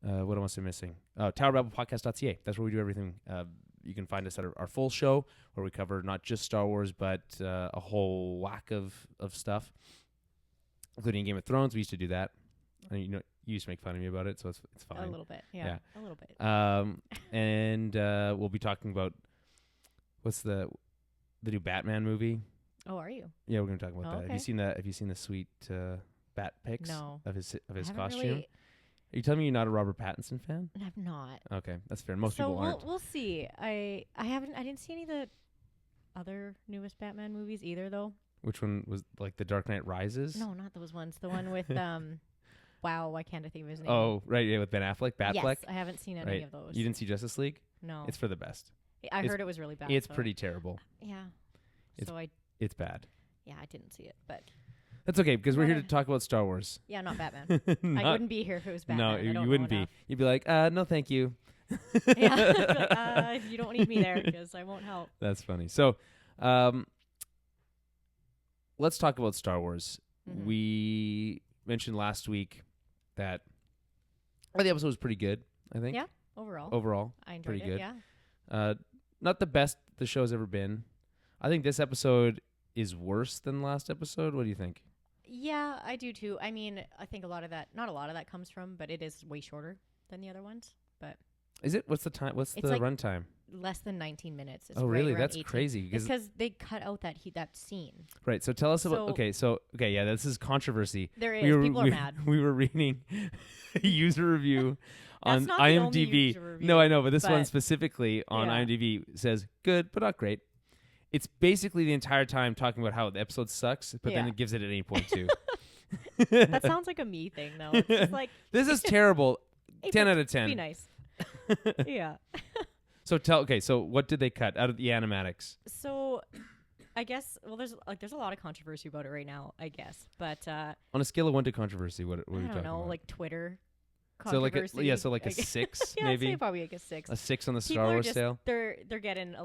What else am I missing? TowerBattlePodcast.ca. That's where we do everything. You can find us at our full show where we cover not just Star Wars, but a whole whack of stuff, including Game of Thrones. We used to do that. And, you used to make fun of me about it, so it's fine. A little bit, yeah. A little bit. And we'll be talking about what's the new Batman movie. Oh, are you? Yeah, we're going to talk about that. Okay. Have you seen the sweet bat pics of his costume? Really. Are you telling me you're not a Robert Pattinson fan? I'm not. Okay, that's fair. Most people aren't. We'll see. I didn't see any of the other newest Batman movies either, though. Which one was like The Dark Knight Rises? No, not those ones. The one with wow, why can't I think of his name? Oh, right, yeah, with Ben Affleck, Batfleck. Yes, I haven't seen any of those. You didn't see Justice League? No. It's for the best. I heard it was really bad. It's pretty terrible. Yeah. It's bad. Yeah, I didn't see it, but that's okay because we're here to talk about Star Wars. Yeah, not Batman. I wouldn't be here if it was Batman. No, you wouldn't be. You'd be like, no, thank you. Yeah, you don't need me there because I won't help. That's funny. So, let's talk about Star Wars. Mm-hmm. We mentioned last week that the episode was pretty good, I think. Yeah, overall. I enjoyed pretty good. Yeah. Not the best the show's ever been. I think this episode is worse than last episode. What do you think? Yeah, I do too. I mean, I think not a lot of that comes from, but it is way shorter than the other ones. But is it? What's the time? What's the runtime? Less than 19 minutes. It's really? That's 18. crazy. Because they cut out that scene. Right. So tell us about. Yeah, this is controversy. There is. People are mad. We were reading a user review on not IMDb. The only user review, no, I know, but this one specifically on IMDb says good but not great. It's basically the entire time talking about how the episode sucks, but then it gives it an 8.2. That sounds like a me thing, though. It's just like this is terrible. 10 out of 10. Be nice. Yeah. So what did they cut out of the animatics? So I guess there's a lot of controversy about it right now, I guess. But on a scale of 1 to controversy, what are we talking about? I don't know, like Twitter. So like a 6 yeah, maybe. I'd say probably like a 6. A 6 on the Star Wars scale. They're getting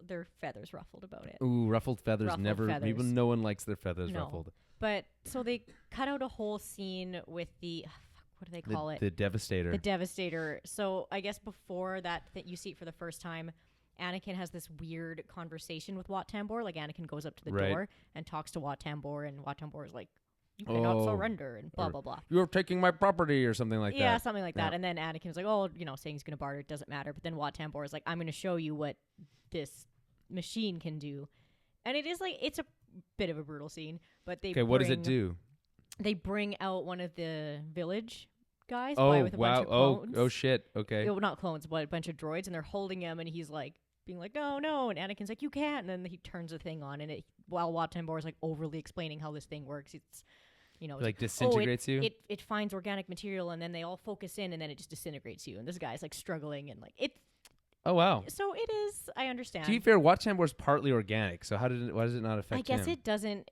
their feathers ruffled about it. Ooh, ruffled feathers. Feathers. No one likes their feathers ruffled. But so they cut out a whole scene with what do they call it? The Devastator. The Devastator. So I guess before that you see it for the first time, Anakin has this weird conversation with Wat Tambor. Like Anakin goes up to the door and talks to Wat Tambor, and Wat Tambor is like, "You cannot surrender," and blah blah blah. You're taking my property, or something like that. Yeah, something like that. And then Anakin's like, "Oh, saying he's gonna barter, it doesn't matter." But then Wat Tambor is like, "I'm gonna show you what this machine can do," and it's a bit of a brutal scene. But what does it do? They bring out one of the village guys with a bunch of clones. Oh shit! Okay. Not clones, but a bunch of droids, and they're holding him, and he's like being like, no, and Anakin's like, you can't, and then he turns the thing on, and while Wat Tambor is like overly explaining how this thing works, it's like disintegrates you. It finds organic material, and then they all focus in, and then it just disintegrates you, and this guy's like struggling, and like it's. Oh wow! So it is. I understand. To be fair, Wat Tambor is partly organic, so why does it not affect him? I guess it doesn't.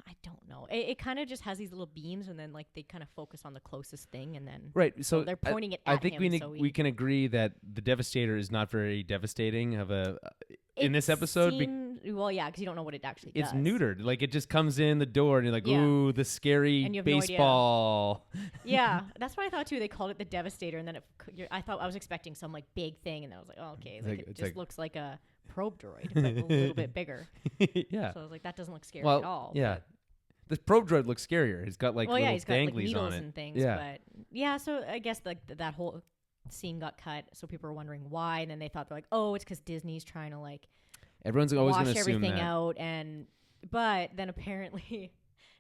I don't know. It kind of just has these little beams, and then like they kind of focus on the closest thing, and then so they're pointing it at him. I think we can agree that the Devastator is not very devastating in this episode. Well, yeah, because you don't know what it actually does. It's neutered. Like it just comes in the door, and you're like, ooh, the scary baseball. No yeah, that's what I thought too. They called it the Devastator, and then I was expecting some like big thing, and I was like, oh, okay, it just looks like a probe droid, but a little bit bigger. Yeah. So I was like, that doesn't look scary at all. Yeah. The probe droid looks scarier. He's got like little he's got danglies like needles on it and things. Yeah. But yeah, so I guess like that whole scene got cut. So people were wondering why, and then they thought they're like, oh, it's because Disney's trying to like everyone's always going to wash assume everything that. out, but then apparently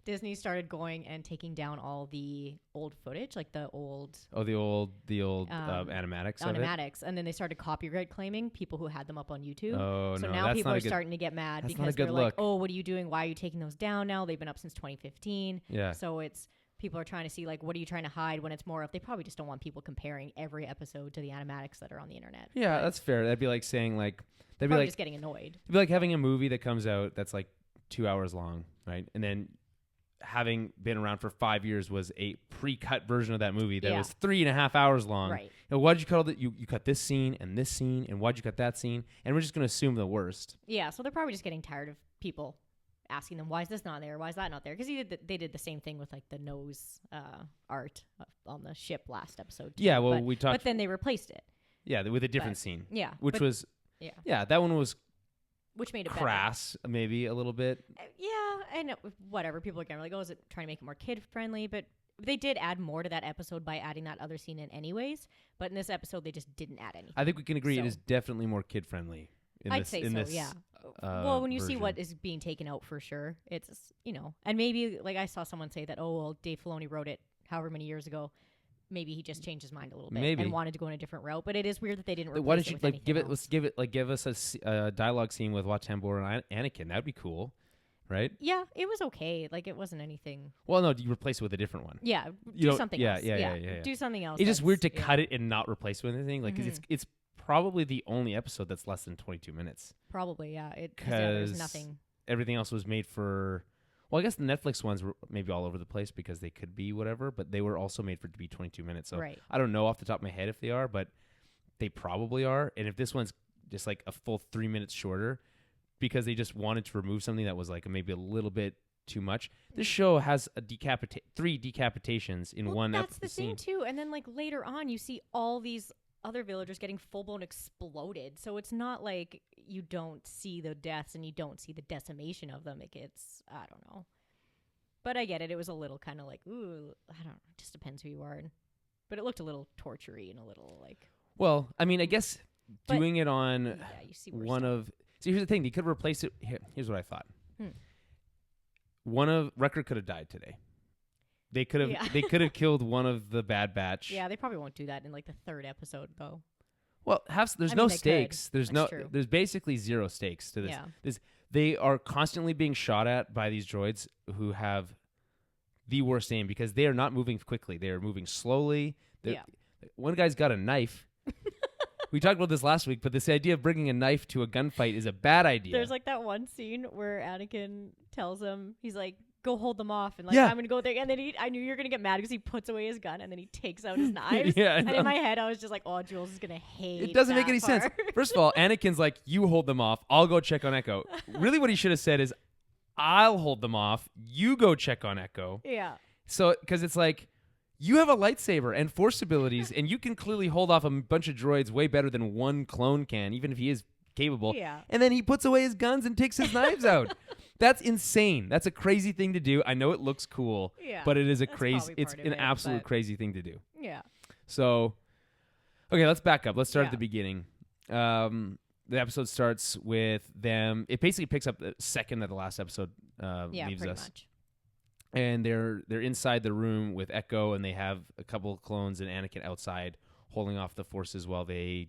Disney started going and taking down all the old footage, like the old animatics of it. And then they started copyright claiming people who had them up on YouTube. Oh, so no, now people are starting to get mad because they're like, oh, what are you doing? Why are you taking those down now? They've been up since 2015. Yeah. So people are trying to see like, what are you trying to hide, when it's more of they probably just don't want people comparing every episode to the animatics that are on the internet. Yeah, that's fair. That'd be like saying like they'd be like just getting annoyed. It'd be like having a movie that comes out that's like 2 hours long, right? And then having been around for 5 years was a pre-cut version of that movie that was 3.5 hours long. Right. And why'd you cut all that? You cut this scene, and why'd you cut that scene? And we're just going to assume the worst. Yeah, so they're probably just getting tired of people asking them, why is this not there? Why is that not there? Because they did the same thing with like the nose art on the ship last episode. Too. Yeah, well, we talked. But then they replaced it. Yeah, with a different scene. Yeah. Which was. Yeah. Yeah, that one was. Which made it crass, better. Maybe a little bit. Yeah, and whatever. People are going to be like, oh, is it trying to make it more kid-friendly? But they did add more to that episode by adding that other scene in anyways. But in this episode, they just didn't add anything. I think we can agree it is definitely more kid-friendly. I'd say so, yeah. Well, when you see what is being taken out, for sure, it's, and maybe, like I saw someone say that, oh, well, Dave Filoni wrote it however many years ago. Maybe he just changed his mind a little bit and wanted to go in a different route. But it is weird that they didn't replace Why don't you give it? Let's give us a dialogue scene with Wat Tambor and Anakin. That'd be cool, right? Yeah, it was okay. Like it wasn't anything. Well, no, you replace it with a different one. Yeah, do something else. Yeah. Do something else. It's just weird to cut it and not replace it with anything. Like it's probably the only episode that's less than 22 minutes. Probably, yeah. There's nothing. Everything else was made for. Well, I guess the Netflix ones were maybe all over the place because they could be whatever, but they were also made for it to be 22 minutes. So I don't know off the top of my head if they are, but they probably are. And if this one's just like a full 3 minutes shorter because they just wanted to remove something that was like maybe a little bit too much. This show has a 3 decapitations in one episode. That's the thing too. And then like later on you see all these other villagers getting full-blown exploded. So it's not like you don't see the deaths and you don't see the decimation of them. It gets, I don't know. But I get it. It was a little kind of like, ooh, I don't know. It just depends who you are. But it looked a little torture-y and a little like... Well, I mean, I guess doing it on you see one of... See, here's the thing. They could replace it... Here's what I thought. Wrecker could have died today. They could have they could have killed one of the Bad Batch. Yeah, they probably won't do that in like the 3rd episode though. Well, there's no stakes. There's basically zero stakes to this. Yeah. They are constantly being shot at by these droids who have the worst aim because they are not moving quickly. They are moving slowly. One guy's got a knife. We talked about this last week, but this idea of bringing a knife to a gunfight is a bad idea. There's like that one scene where Anakin tells him, he's like, go hold them off, and like I'm gonna go there, and then I knew you were gonna get mad because he puts away his gun and then he takes out his knives. And in my head I was just like, oh, Jules is gonna hate it. Doesn't make any sense. First of all, Anakin's like, you hold them off, I'll go check on Echo. Really what he should have said is, I'll hold them off, you go check on Echo. Yeah. So because it's like, you have a lightsaber and force abilities and you can clearly hold off a bunch of droids way better than one clone can, even if he is capable. Yeah. And then he puts away his guns and takes his knives out. That's insane. That's a crazy thing to do. I know it looks cool, but it is an absolute crazy thing to do. Yeah. So, okay, let's back up. Let's start at the beginning. The episode starts with them. It basically picks up the second that the last episode leaves us. Much. And they're inside the room with Echo, and they have a couple of clones and Anakin outside holding off the forces while they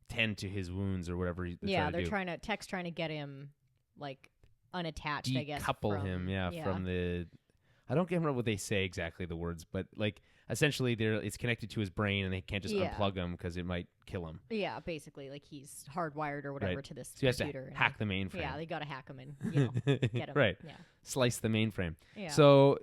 tend to his wounds or whatever. They're trying to get him like unattached, I guess. Decouple him, from the... I don't remember what they say exactly, the words, but like essentially it's connected to his brain and they can't just unplug him because it might kill him. Yeah, basically, like he's hardwired or whatever to this so computer. He has to hack the mainframe. Yeah, they got to hack him and get him. Right. Yeah. Slice the mainframe. Yeah. So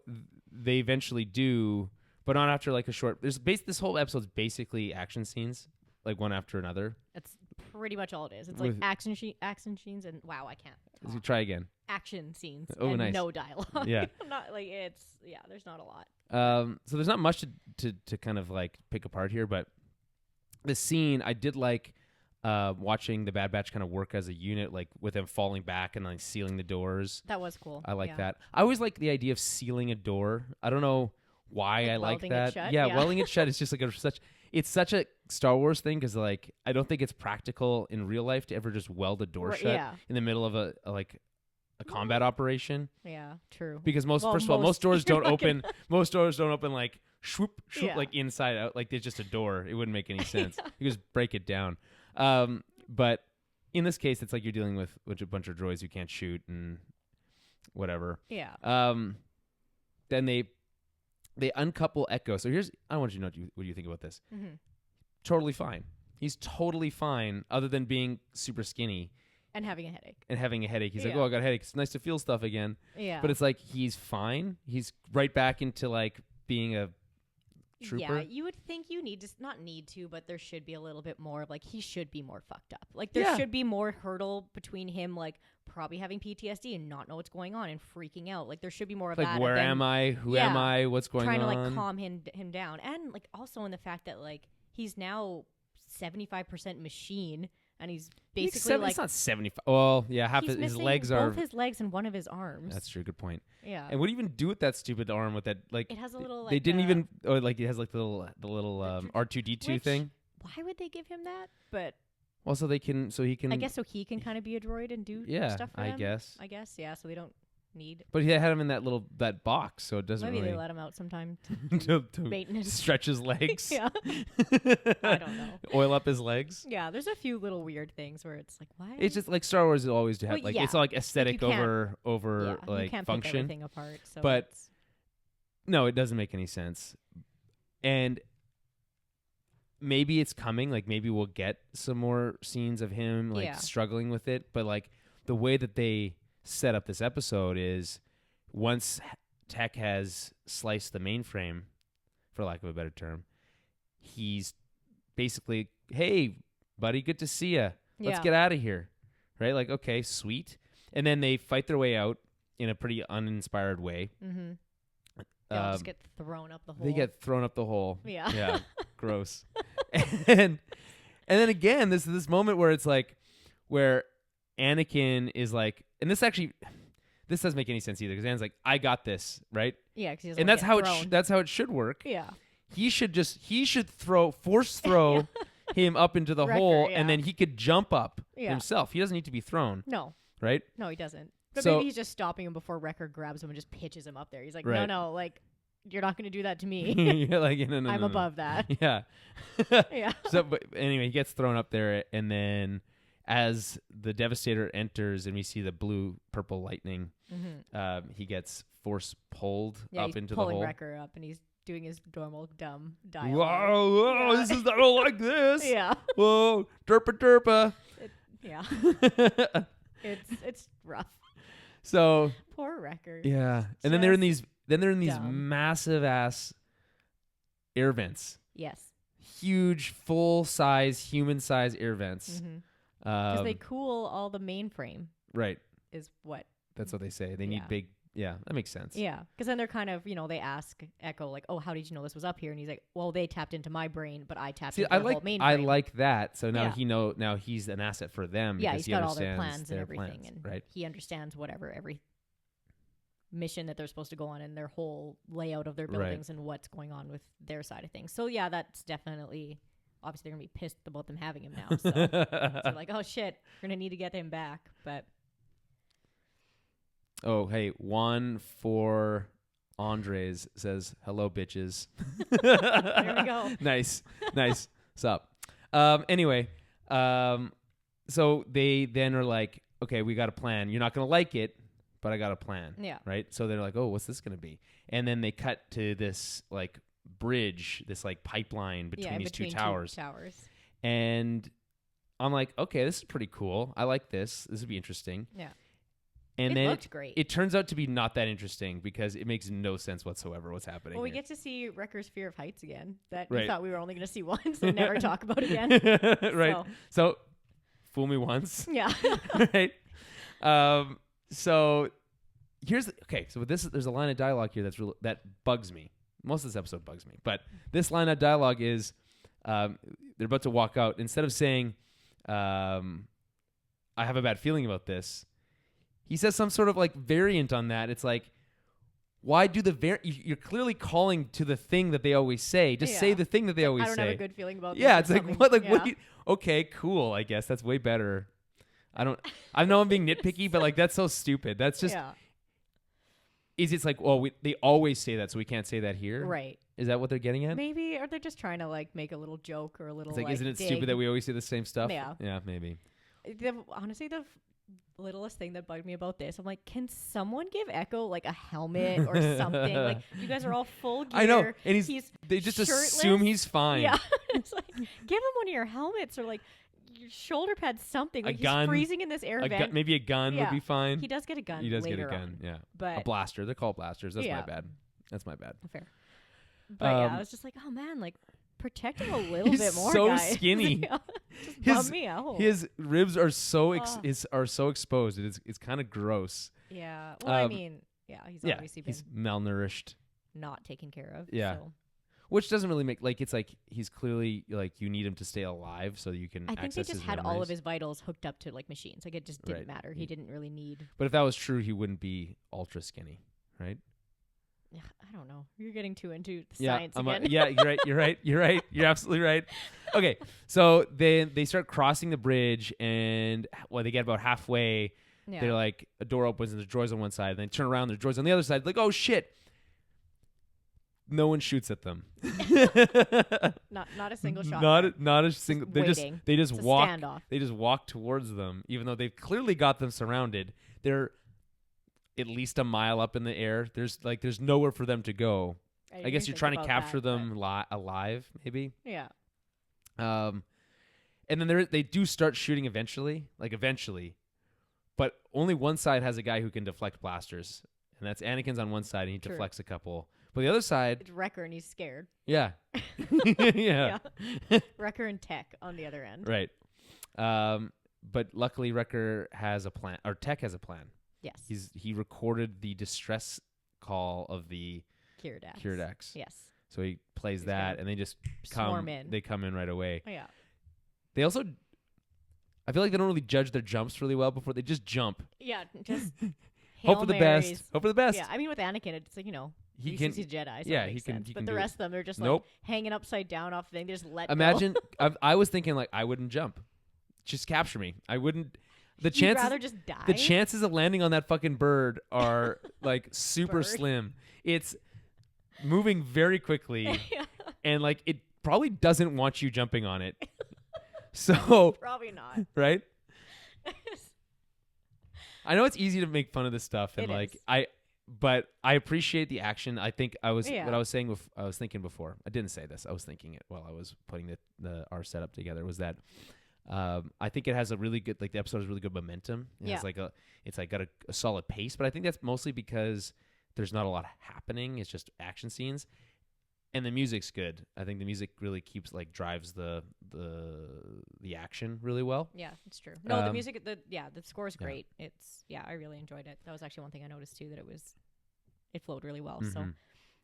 they eventually do, but not after like a short... This whole episode's basically action scenes, like one after another. That's pretty much all it is. It's like action scenes and wow, I can't talk. You try again. Action scenes and nice. No dialogue. Yeah. Not like there's not a lot. So there's not much to kind of like pick apart here, but the scene I did like watching the Bad Batch kind of work as a unit, like with them falling back and like sealing the doors. That was cool. I like that. I always like the idea of sealing a door. I don't know why I like that. Welding it shut is just like it's such a Star Wars thing because like I don't think it's practical in real life to ever just weld a door shut in the middle of a combat operation. Yeah, true. Because most doors don't open. Most doors don't open like swoop like inside out. Like there's just a door. It wouldn't make any sense. You just break it down. But in this case, it's like you're dealing with a bunch of droids who can't shoot and whatever. Yeah. Then they uncouple Echo. So I want you to know what you think about this. Mm-hmm. Totally fine. He's totally fine, other than being super skinny. And having a headache. He's like, oh, I got a headache. It's nice to feel stuff again. Yeah. But it's like he's fine. He's right back into like being a trooper. Yeah, you would think you need to, not need to, but there should be a little bit more of like, he should be more fucked up. Like there should be more hurdle between him, like probably having PTSD and not know what's going on and freaking out. Like there should be more of like, that. Where am I? Who am I? What's going on? Trying to like calm him down. And like also in the fact that like he's now 75% machine. And he's basically like... It's not 75. Well, yeah, half his legs are... both his legs and one of his arms. That's true. Good point. Yeah. And what do you even do with that stupid arm with that, like... It has a little, like... They didn't even... Or, like, it has, like, the little R2-D2 thing. Why would they give him that? But... Well, so he can... I guess so he can kind of be a droid and do stuff for them? I guess, yeah. So they don't need... But he had him in that box, so it doesn't Maybe really... they let him out sometime to maintenance. Stretch his legs. Yeah. I don't know. Oil up his legs. Yeah, there's a few little weird things where it's like, why? It's just like Star Wars always have, like, it's like aesthetic over like you can't function. Pick everything apart, so but no, it doesn't make any sense. And maybe it's coming. Like maybe we'll get some more scenes of him like struggling with it. But like the way that they set up this episode is once Tech has sliced the mainframe, for lack of a better term, he's basically, hey, buddy, good to see ya. Let's get out of here. Right? Like, okay, sweet. And then they fight their way out in a pretty uninspired way. Mm-hmm. They'll just get thrown up the hole. They get thrown up the hole. Yeah. Yeah. Gross. And then again, this moment where it's like, where Anakin is like, and this doesn't make any sense either, because Anakin's like, I got this, right? Yeah, because and that's how that's how it should work. Yeah. He should force throw him up into the hole, and then he could jump up himself. He doesn't need to be thrown. No. Right? No, he doesn't. But maybe he's just stopping him before Wrecker grabs him and just pitches him up there. He's like, no, like, you're not going to do that to me. You're like, no, I'm above that. Yeah. Yeah. So, but anyway, he gets thrown up there, and then as the Devastator enters and we see the purple lightning, he gets force pulled up into the hole. Pulling Wrecker up, and he's doing his normal dumb dialogue. Whoa, this is, I don't like this. Yeah. Whoa, derpa. Yeah. It's rough. So poor Wrecker. Yeah. And then they're in these massive ass air vents. Yes. Huge, full size, human size air vents. Because they cool all the mainframe. Right. Is what. That's what they say. They need big. Yeah, that makes sense. Yeah. Because then they're kind of, they ask Echo, like, oh, how did you know this was up here? And he's like, well, they tapped into my brain, but I tapped into the whole mainframe. I like that. So now now he's an asset for them. Yeah, because he's got all their plans and everything. And he understands every mission that they're supposed to go on and their whole layout of their buildings and what's going on with their side of things. So, yeah, that's definitely... Obviously, they're going to be pissed about them having him now. So, they're like, oh, shit, we're going to need to get him back. But... Oh, hey, Juan for Andres says, hello, bitches. There we go. Nice. Sup. Anyway, so they then are like, okay, we got a plan. You're not going to like it, but I got a plan. Yeah. Right? So they're like, oh, what's this going to be? And then they cut to this, like, bridge, this, like, pipeline between these two towers. And I'm like, okay, this is pretty cool. I like this. This would be interesting. Yeah. And it looked great. It turns out to be not that interesting because it makes no sense whatsoever what's happening. Well, we here. get to see Wrecker's fear of heights again that we thought we were only going to see once and never talk about again. Right. So, fool me once. Yeah. Right. So so with this, there's a line of dialogue here that bugs me. Most of this episode bugs me, but this line of dialogue is they're about to walk out. Instead of saying, "I have a bad feeling about this," he says some sort of like variant on that. It's like, why do you're clearly calling to the thing that they always say. Just say the thing that they always say. I don't have a good feeling about this. Yeah, it's like, what? Like, what? Okay, cool. I guess that's way better. I know I'm being nitpicky, but like, that's so stupid. That's just, it's like, well, they always say that, so we can't say that here. Right. Is that what they're getting at? Maybe, or they're just trying to like make a little joke or a little, it's like isn't it stupid that we always say the same stuff? Yeah. Yeah, maybe. Honestly, the littlest thing that bugged me about this, I'm like, can someone give Echo like a helmet or something? Like, you guys are all full gear. I know, and they just shirtless. assume he's fine. Yeah, it's like, give him one of your helmets or like your shoulder pads, something. Like, he's freezing in this air vent. Maybe a gun would be fine. He does get a gun. He does later get a gun. on. Yeah, but a blaster. They're called blasters. That's my bad. Fair. But yeah, I was just like, oh man, like protect him a little bit more. He's so guys. skinny. Just bum me out. His ribs are so exposed. It's kind of gross. Yeah. Well, I mean, yeah, he's obviously been malnourished, not taken care of. Yeah. So. Which doesn't really make it's like he's clearly like you need him to stay alive so you can. I think they just had memories. all of his vitals hooked up to like machines. Like it just didn't matter. He didn't really need. But if that was true, he wouldn't be ultra skinny, right? Yeah, I don't know. You're getting too into the science again. You're right. You're absolutely right. Okay, so then they start crossing the bridge, and they get about halfway. Yeah. They're like a door opens and there's droids on one side, and then turn around, there's droids on the other side. Like, oh shit! No one shoots at them. not a single shot. Not a single. They just walk. Standoff. They just walk towards them, even though they've clearly got them surrounded. They're at least a mile up in the air. There's nowhere for them to go. I guess you're trying to capture them alive, maybe. Yeah. And then they do start shooting eventually, but only one side has a guy who can deflect blasters, and that's Anakin's on one side, and he deflects a couple. But the other side, it's Wrecker, and he's scared. Yeah. Yeah. Wrecker and Tech on the other end. Right. But luckily Wrecker has a plan, or Tech has a plan. Yes. He recorded the distress call of the Keeradaks. Yes. So he plays that, and they just come in. They come in right away. Oh, yeah. They also, I feel like they don't really judge their jumps really well before they just jump. Yeah, just hope for the best. Hope for the best. Yeah, I mean with Anakin, it's like he's a Jedi. So he can. But the rest of them, they're just like hanging upside down off the thing. They just let. Imagine, I was thinking like I wouldn't jump. Just capture me. I wouldn't. You'd rather just die? The chances of landing on that fucking bird are like super slim. It's moving very quickly, and like it probably doesn't want you jumping on it. So probably not. Right? I know it's easy to make fun of this stuff, and but I appreciate the action. I think what I was saying. I was thinking before. I didn't say this. I was thinking it while I was putting our setup together. Was that I think it has a really good the episode has really good momentum. It's got a solid pace. But I think that's mostly because there's not a lot happening. It's just action scenes, and the music's good. I think the music really drives the action really well. Yeah, it's true. No, the music, the score is great. I really enjoyed it. That was actually one thing I noticed too, that it flowed really well. Mm-hmm. So,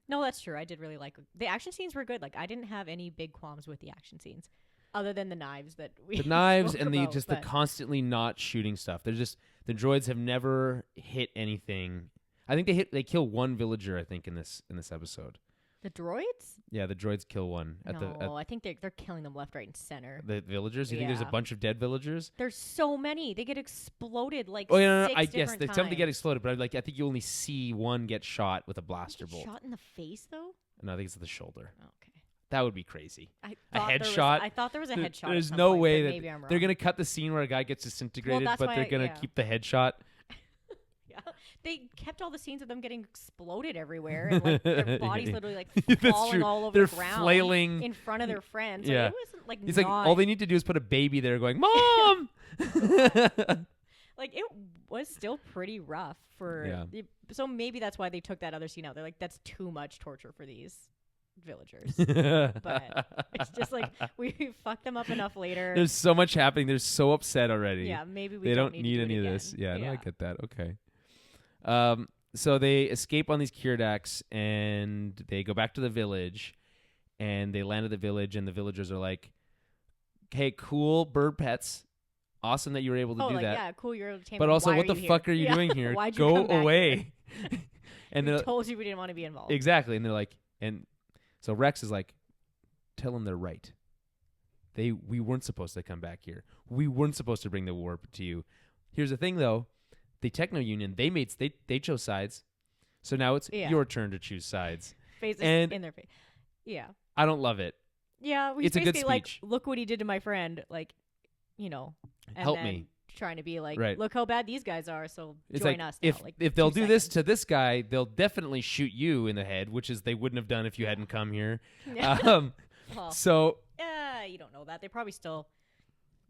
no, that's true. I did really like the action scenes were good. Like I didn't have any big qualms with the action scenes, other than the knives that we. The knives and the constantly not shooting stuff. They're just the droids have never hit anything. I think they kill one villager. I think in this episode. The droids? Yeah, the droids kill one. I think they're killing them left, right, and center. The villagers? You think there's a bunch of dead villagers? There's so many. They get exploded like I guess they tell them to get exploded, but I think you only see one get shot with a blaster bolt. Shot in the face, though? No, I think it's the shoulder. Okay. That would be crazy. A headshot? I thought there was a headshot. There's no way that they're going to cut the scene where a guy gets disintegrated, but they're going to keep the headshot. They kept all the scenes of them getting exploded everywhere, and their bodies literally falling all over the ground, flailing in front of their friends. Yeah. It wasn't it's all they need to do is put a baby there, going, "Mom." It was still pretty rough for. So maybe that's why they took that other scene out. They're like, that's too much torture for these villagers. But it's just we fucked them up enough later. There's so much happening. They're so upset already. Yeah, maybe they don't need any of this. Yeah, no, I get that. Okay. So they escape on these Keeradaks, and they go back to the village, and they land at the village, and the villagers are like, "Hey, cool bird pets. Awesome that you were able to do that. Yeah, cool, you're able to tame But them. also, Why what the fuck are you doing here? Go away." And we told you we didn't want to be involved. Exactly. And they're like, and so Rex is like, "Tell them they're right. We weren't supposed to come back here. We weren't supposed to bring the war to you. Here's the thing, though. The Techno Union, they chose sides, so now it's your turn to choose sides." In their face. Yeah. I don't love it. Yeah, it's a good speech. Look what he did to my friend. Help me. Trying to be look how bad these guys are. So it's join us. Now. If they'll do this to this guy, they'll definitely shoot you in the head, which is they wouldn't have done if you hadn't come here. Well, so you don't know that. They probably still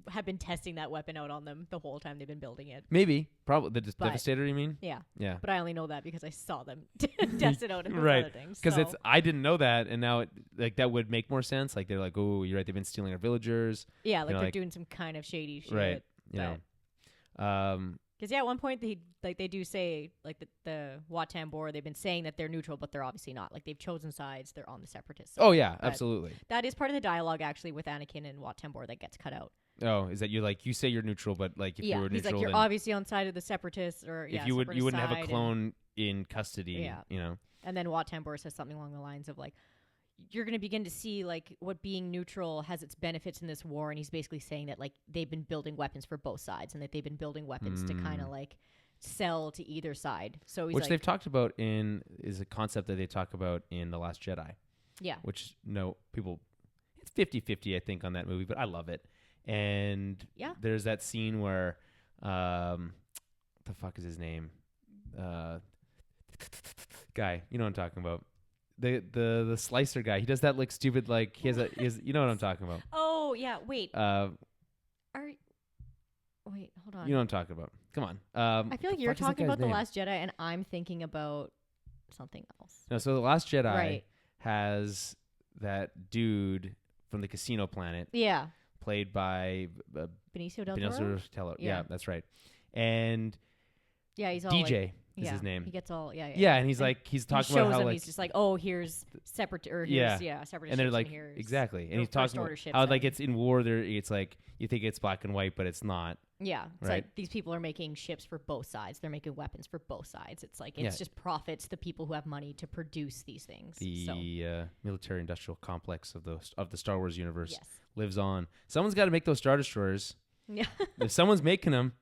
have been testing that weapon out on them the whole time they've been building it. Maybe. Probably. The Devastator, you mean? Yeah. Yeah. But I only know that because I saw them test it out in those right. other things. Because I didn't know that, and now that would make more sense. Like, they're like, oh, you're right, they've been stealing our villagers. Yeah, like they're doing some kind of shady shit. Right. You know. Because at one point they do say like the Wat Tambor, they've been saying that they're neutral, but they're obviously not. Like they've chosen sides. They're on the separatist side. Oh yeah, absolutely. That is part of the dialogue actually with Anakin and Wat Tambor that gets cut out. Oh, is that you say you're neutral, but like if you were neutral, he's like you're obviously on side of the separatists, or if you wouldn't have a clone in custody. You know. And then Wat Tambor says something along the lines of like, you're going to begin to see like what being neutral has its benefits in this war, and he's basically saying that like they've been building weapons for both sides, and that they've been building weapons to kind of like sell to either side. So he's which they've talked about is a concept that they talk about in The Last Jedi. Yeah. Which people, it's 50-50 I think on that movie, but I love it. And there's that scene where what the fuck is his name? Guy, you know what I'm talking about. The slicer guy. He does that like stupid like he has you know what I'm talking about. Oh yeah, wait. Wait, hold on. You know what I'm talking about. Come on. I feel like you're talking about The Last Jedi and I'm thinking about something else. No, so The Last Jedi has that dude from the casino planet. Yeah. Played by Benicio del Toro. Yeah, that's right. And he's all DJ like, is his name. He gets all Yeah, and he's like he's talking about how like he's just like, oh, here's separate or here's separate. And they're like exactly, and he's talking about how like it's in war. There, it's like you think it's black and white, but it's not. Yeah, it's like these people are making ships for both sides. They're making weapons for both sides. It's like it's just profits the people who have money to produce these things. The military-industrial complex of the Star Wars universe lives on. Someone's got to make those Star Destroyers. Yeah, if someone's making them,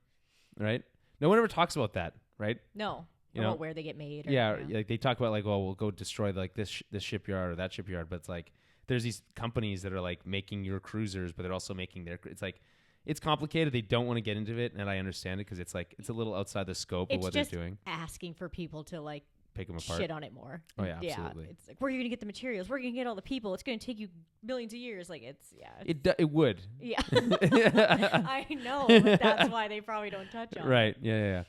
right? No one ever talks about that, right? No, you know where they get made. Or, like they talk about like, oh, we'll go destroy like this shipyard or that shipyard, but it's like there's these companies that are like making your cruisers, but they're also making their. It's like. It's complicated. They don't want to get into it, and I understand it because it's like it's a little outside the scope of what they're doing. Asking for people to like pick them apart, shit on it more. Oh yeah, absolutely. It's like where are you gonna get the materials? Where are you gonna get all the people? It's gonna take you millions of years. Like it's It would. Yeah, I know. But that's why they probably don't touch on. Right. It. Yeah.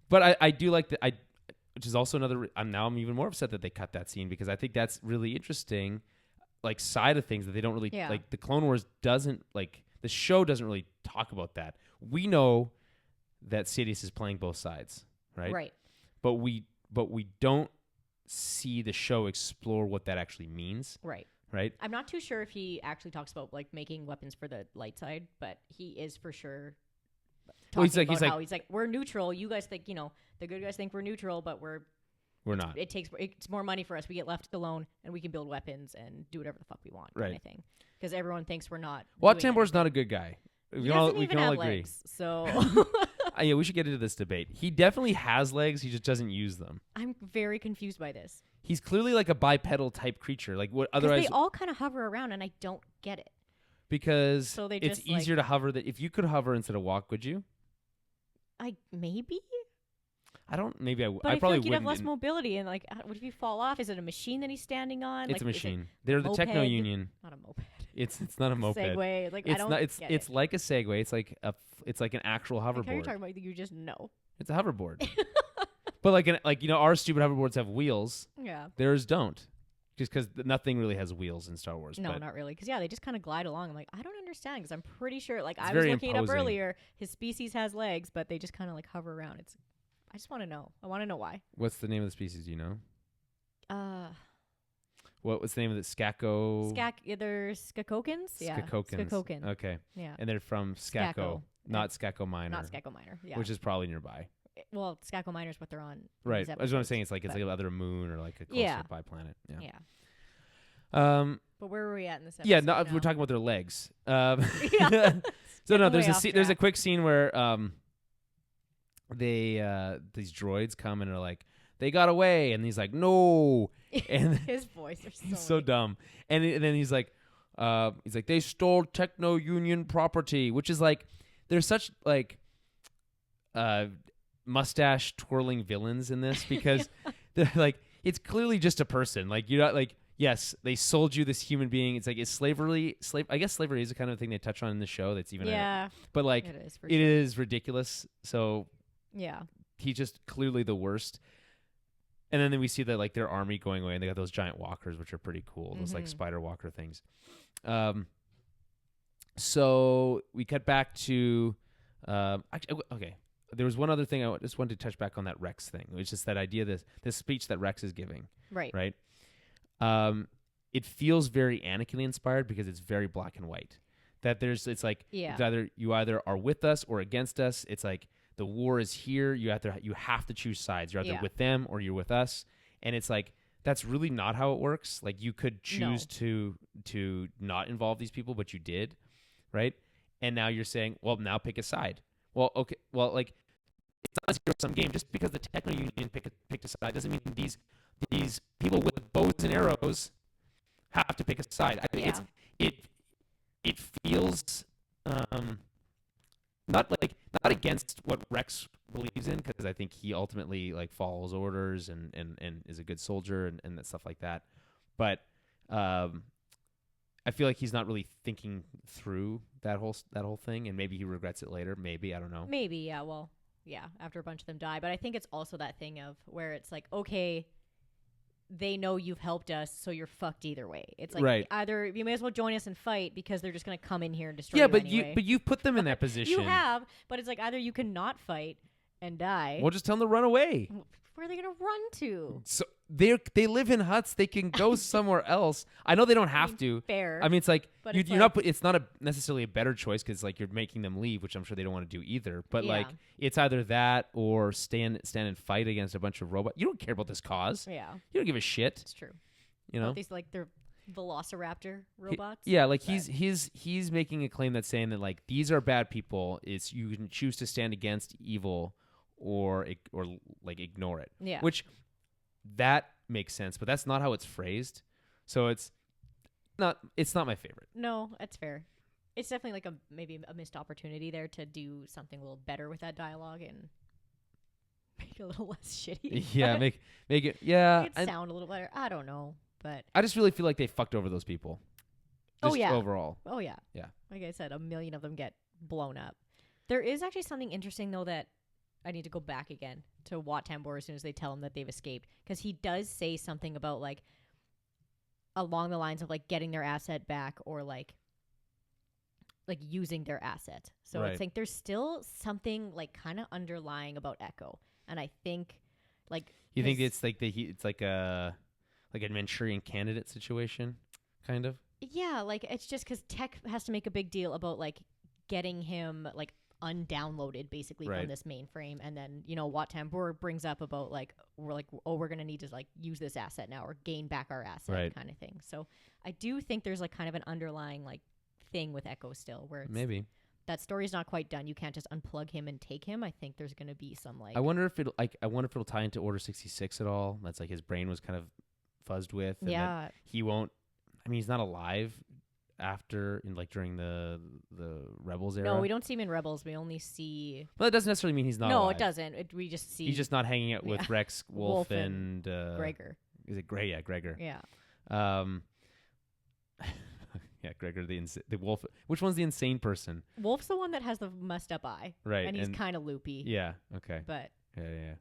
But I do like which is also another. I'm even more upset that they cut that scene because I think that's really interesting, like side of things that they don't really like. The Clone Wars doesn't like. The show doesn't really talk about that. We know that Sidious is playing both sides, right? Right. But we don't see the show explore what that actually means. Right. Right. I'm not too sure if he actually talks about like making weapons for the light side, but he is for sure talking about how he's like we're neutral. You guys think the good guys think we're neutral, but we're not. It's more money for us. We get left alone, and we can build weapons and do whatever the fuck we want, kind of thing. Because everyone thinks we're not. Wat Tambor's not a good guy. We can all agree. Legs, so yeah, we should get into this debate. He definitely has legs. He just doesn't use them. I'm very confused by this. He's clearly like a bipedal type creature. Like what? Otherwise, they all kind of hover around, and I don't get it. Because it's easier to hover. If you could hover instead of walk, would you? Maybe. I don't. Maybe I. But I I probably feel like you'd wouldn't. have less mobility, and like, what if you fall off? Is it a machine that he's standing on? It's a machine. They're the Techno Union. Not a moped. It's not a moped. Segway. Like it's I don't. Not, it's like a Segway. It's like an actual hoverboard. Like how you're talking about you just know. It's a hoverboard. But our stupid hoverboards have wheels. Yeah. Theirs don't. Just because nothing really has wheels in Star Wars. No, not really. Because they just kind of glide along. I'm like, I don't understand. Because I'm pretty sure, like I was looking it up earlier, his species has legs, but they just kind of like hover around. I just want to know. I want to know why. What's the name of the species? Do you know? What was the name of the Skako? They're Skakokans? Yeah. Skakokans. Okay. Yeah. And they're from Skako. Not Skako Minor. Not Skako Minor, yeah. Which is probably nearby. Well, Skako Minor is what they're on. Right. That's what I'm saying. It's like either a moon or like a closer by planet. Yeah. Yeah. But where were we at in this episode? Yeah, we're talking about their legs. So no, there's a quick scene where these droids come and are like, they got away, and he's like, no, and his voice is so dumb, and then he's like, they stole Techno Union property, which is like, there's such like mustache twirling villains in this because they're like, it's clearly just a person, like you're not like yes, they sold you this human being. It's like, is slavery? I guess slavery is the kind of thing they touch on in the show. That's even but like it is ridiculous. So yeah, he's just clearly the worst. And then we see that like their army going away, and they got those giant walkers, which are pretty cool. Those like spider walker things. So we cut back to okay. There was one other thing I just wanted to touch back on, that Rex thing. It was just that idea, this speech that Rex is giving. Right. It feels very Anakin inspired because it's very black and white. That it's like you either are with us or against us. It's like the war is here. You have to choose sides. You're either with them or you're with us. And it's like that's really not how it works. Like you could choose to not involve these people, but you did, right? And now you're saying, well, now pick a side. Well, okay. Well, like it's not a zero-sum game. Just because the Techno Union picked a side doesn't mean these people with bows and arrows have to pick a side. I think it feels not against what Rex believes in, because I think he ultimately like follows orders and is a good soldier and that stuff like that. But I feel like he's not really thinking through that whole thing, and maybe he regrets it later. Maybe, I don't know. Maybe, yeah. Well, yeah, after a bunch of them die. But I think it's also that thing of where it's like, okay, they know you've helped us, so you're fucked either way. It's like either you may as well join us and fight because they're just going to come in here and destroy you anyway. But you put them in that position. You have, but it's like either you can not fight and die. Well, just tell them to run away. Where are they going to run to? So they live in huts. They can go somewhere else. I know they don't have to. Fair. I mean, it's like it's not necessarily a better choice, because like you're making them leave, which I'm sure they don't want to do either. But like it's either that or stand and fight against a bunch of robots. You don't care about this cause. Yeah. You don't give a shit. It's true. You know, these like they're Velociraptor robots. He's making a claim that's saying that like these are bad people. It's you can choose to stand against evil or like ignore it. Yeah. Which that makes sense, but that's not how it's phrased. So it's not my favorite. No, that's fair. It's definitely like maybe a missed opportunity there to do something a little better with that dialogue and make it a little less shitty. Yeah, make it make it sound a little better. I don't know, but I just really feel like they fucked over those people. Just overall. Oh yeah. Yeah. Like I said, a million of them get blown up. There is actually something interesting though that I need to go back again to Wat Tambor as soon as they tell him that they've escaped, because he does say something about like along the lines of like getting their asset back or like using their asset. So it's like there's still something like kind of underlying about Echo, and I think like you think it's like it's like a Manchurian Candidate situation, kind of. Yeah, like it's just because Tech has to make a big deal about like getting him like undownloaded basically from this mainframe, and then Wat Tambor brings up about like we're gonna need to like use this asset now or gain back our asset kind of thing. So I do think there's like kind of an underlying like thing with Echo still, where it's maybe that story's not quite done. You can't just unplug him and take him. I think there's gonna be some like I wonder if it'll tie into Order 66 at all. That's like his brain was kind of fuzzed with, and that he won't. I mean, he's not alive after during the Rebels era. No, we don't see him in Rebels. We only see. Well, that doesn't necessarily mean he's not alive. No, it doesn't. We just see. He's just not hanging out with Rex, Wolf, and Gregor. Is it Gray? Yeah, Gregor. Yeah. Yeah, Gregor the Wolf. Which one's the insane person? Wolf's the one that has the messed up eye. Right. And he's kind of loopy. Yeah. Okay. But. Yeah.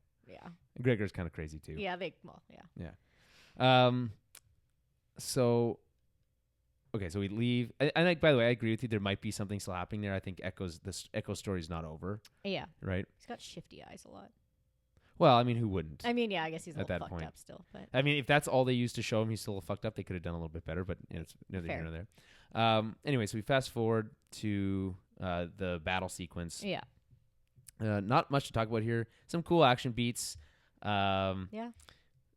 Gregor's kind of crazy too. Yeah. Yeah. So. Okay, so we leave, and by the way, I agree with you. There might be something still happening there. I think Echo story is not over. Yeah. Right. He's got shifty eyes a lot. Well, I mean, who wouldn't? I mean, yeah, I guess he's a at little that fucked point up still. But I mean, if that's all they used to show him, he's still fucked up. They could have done a little bit better, but it's neither here nor there. Anyway, so we fast forward to the battle sequence. Yeah. Not much to talk about here. Some cool action beats. Yeah.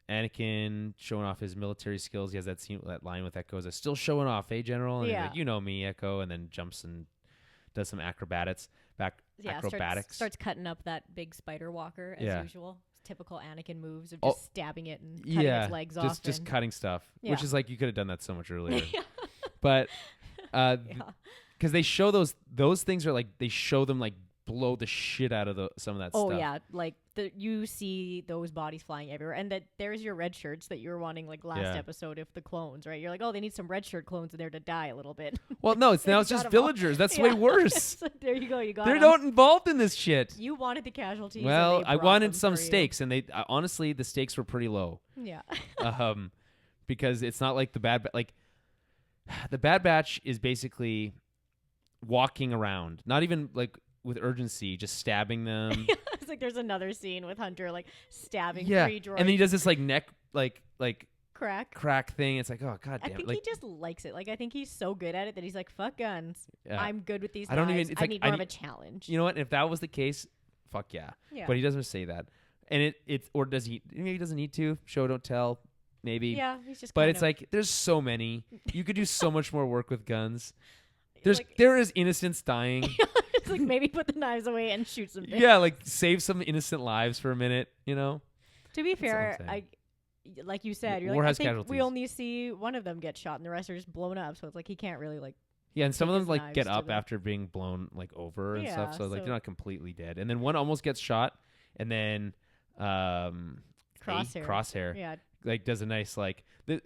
Anakin showing off his military skills. He has that line with Echo. Is still showing off, hey, General? And he's like, you know me, Echo. And then jumps and does some acrobatics. Starts cutting up that big spider walker as usual. Typical Anakin moves of just stabbing it and cutting its legs off. Just cutting stuff, which is like you could have done that so much earlier. But because they show those things are like they show them like blow the shit out of some of that Oh stuff. yeah, like you see those bodies flying everywhere, and that there's your red shirts that you were wanting like last episode. If the clones, right? You're like, oh, they need some red shirt clones in there to die a little bit. Well, no, it's now it's just villagers. That's way worse. So there you go. You got. They're not involved in this shit. You wanted the casualties. Well, I wanted some stakes, and they honestly the stakes were pretty low. Yeah. Because it's not like the Bad Batch is basically walking around, not even like with urgency, just stabbing them. It's like there's another scene with Hunter like stabbing 3 droids. And then he does this like neck like crack thing. It's like, oh god damn. I think like, he just likes it. Like I think he's so good at it that he's like, fuck guns. Yeah. I'm good with these. I don't even. It's I like, need more of a challenge. You know what? If that was the case, fuck yeah. But he doesn't say that. And it's or does he? Maybe he doesn't need to. Show don't tell. Maybe. Yeah, he's just. But it's like there's so many. You could do so much more work with guns. There is innocents dying. It's like maybe put the knives away and shoot some things. Yeah, like save some innocent lives for a minute. You know. To be fair, like you said, you're War like, has I think casualties. we only see one of them get shot, and the rest are just blown up. So it's like he can't really like. Yeah, and some of them like knives get to up them. after being blown like over and stuff. So like so- they're not completely dead. And then one almost gets shot, and then Crosshair Yeah. like does a nice like the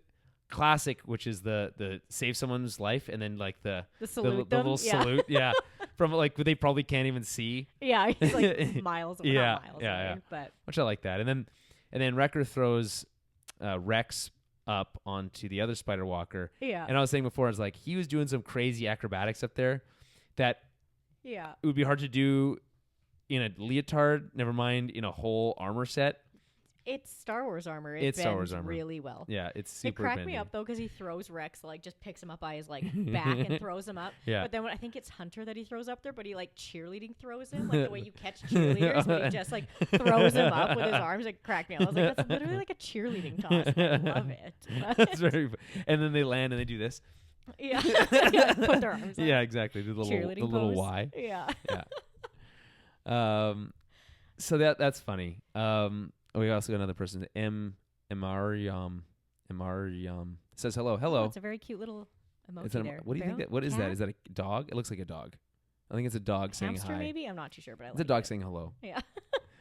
classic, which is the save someone's life, and then like the salute the them. little salute, from like they probably can't even see. Yeah, he's like miles away. Yeah, not miles yeah, away, but Which I like that. And then Wrecker throws Rex up onto the other Spider Walker. yeah, And I was saying before, it's like he was doing some crazy acrobatics up there that yeah. it would be hard to do in a leotard, never mind in a whole armor set. It's Star Wars armor. It's Star Wars bends armor. really well. Yeah, it's It super cracked bendy. me up though because he throws Rex, like just picks him up by his like back and throws him up. Yeah. But then I think it's Hunter that he throws up there, but he like cheerleading throws him like the way you catch cheerleaders, but he just like throws him up with his arms. It cracked me up. I was like, that's literally like a cheerleading toss. I love it. That's very. And then they land and they do this. Yeah. Yeah, put their arms up. Yeah, exactly. The little Cheerleading pose. Y. Yeah. Yeah. So that's funny. We also got another person. Emariam says hello. Oh, it's a very cute little emoji there. What do you think that? What is that? Is that a dog? It looks like a dog. I think it's a dog saying Hamster hi. maybe? I'm not too sure, but I It's like a dog it. saying hello. Yeah.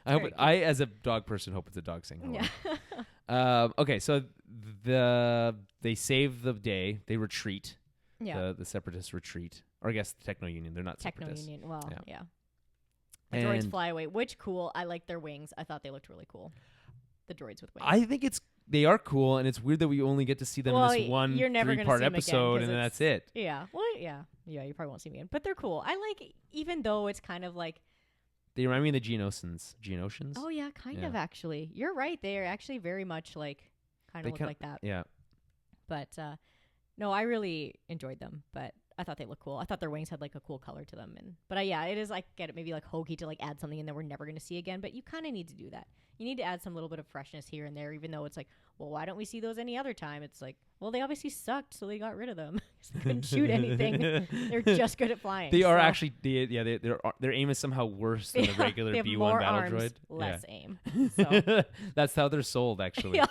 I hope. very cute. I, as a dog person, hope it's a dog saying hello. Yeah. Okay, so they save the day. They retreat. Yeah. The separatists retreat, or I guess the Techno Union. They're not Techno separatists. Union. Well, Yeah. yeah. The droids And fly away, which cool. I like their wings. I thought they looked really cool. The droids with wings. I think they are cool, and it's weird that we only get to see them in this one you're never gonna 3-part see 'em again episode, 'cause and then it's- that's it. Yeah. Well, yeah. Yeah, you probably won't see me again. But they're cool. I like, even though it's kind of like, They remind me of the Geonosians. Geonosians? oh, yeah, kind Yeah. of actually. You're right. They are actually very much like, kind They of look kinda- like that. Yeah. But no, I really enjoyed them. But I thought they looked cool. I thought their wings had like a cool color to them. But yeah, it is like, get it, maybe like hokey to like add something in that we're never going to see again. But you kind of need to do that. You need to add some little bit of freshness here and there, even though it's like, well, why don't we see those any other time? It's like, well, they obviously sucked, so they got rid of them. They couldn't shoot anything. They're just good at flying. They are so actually, their aim is somehow worse than the regular they have B1 more battle arms, droid. less aim. Yeah. So That's how they're sold, actually. yeah,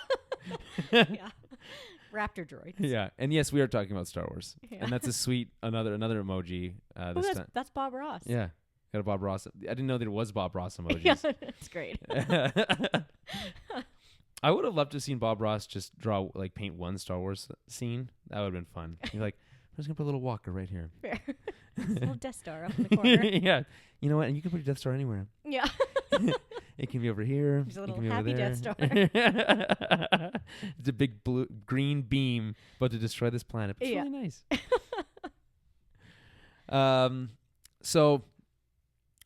yeah. Raptor droids. Yeah, and yes, we are talking about Star Wars, Yeah. and that's a sweet another emoji. Oh, This time, that's Bob Ross. yeah, got a Bob Ross. I didn't know there was Bob Ross emojis. Yeah, it's great. I would have loved to have seen Bob Ross just paint one Star Wars scene. That would have been fun. You're like, I'm just gonna put a little walker right here. Fair. Little Death Star up in the corner. Yeah, you know what? And you can put a Death Star anywhere. Yeah. It can be over here. There's a it little can be over happy there. Death Star. It's a big green beam about to destroy this planet. It's Yeah. really nice. So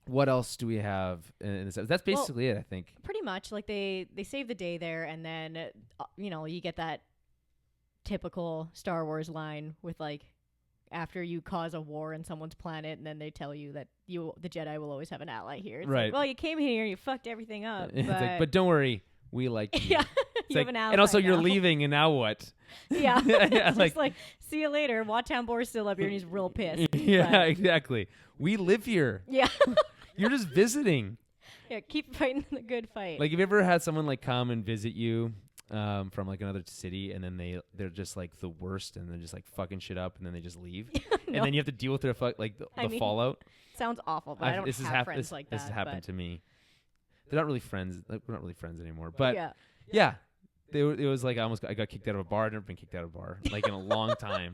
what else do we have in this? That's basically it, I think. Pretty much, like they save the day there, and then you get that typical Star Wars line with like, after you cause a war in someone's planet, and then they tell you that the Jedi will always have an ally here. It's Right. like, well, you came here, you fucked everything up. It's like, but don't worry, we like you. yeah, It's you like, have an ally. and also you're now. leaving, and now what? Yeah, Yeah, it's just like, see you later. Wat Tambor's still up here, and he's real pissed. Yeah, but- exactly. We live here. yeah, You're just visiting. yeah. Keep fighting the good fight. Like, have you ever had someone like come and visit you from like another city, and then they're just like the worst, and they're just like fucking shit up, and then they just leave, No. and then you have to deal with their the fallout. Sounds awful, but I don't have friends like that. This has happened to me. They're not really friends. Like, we're not really friends anymore. But yeah. It was like I got kicked out of a bar. I've never been kicked out of a bar like in a long time,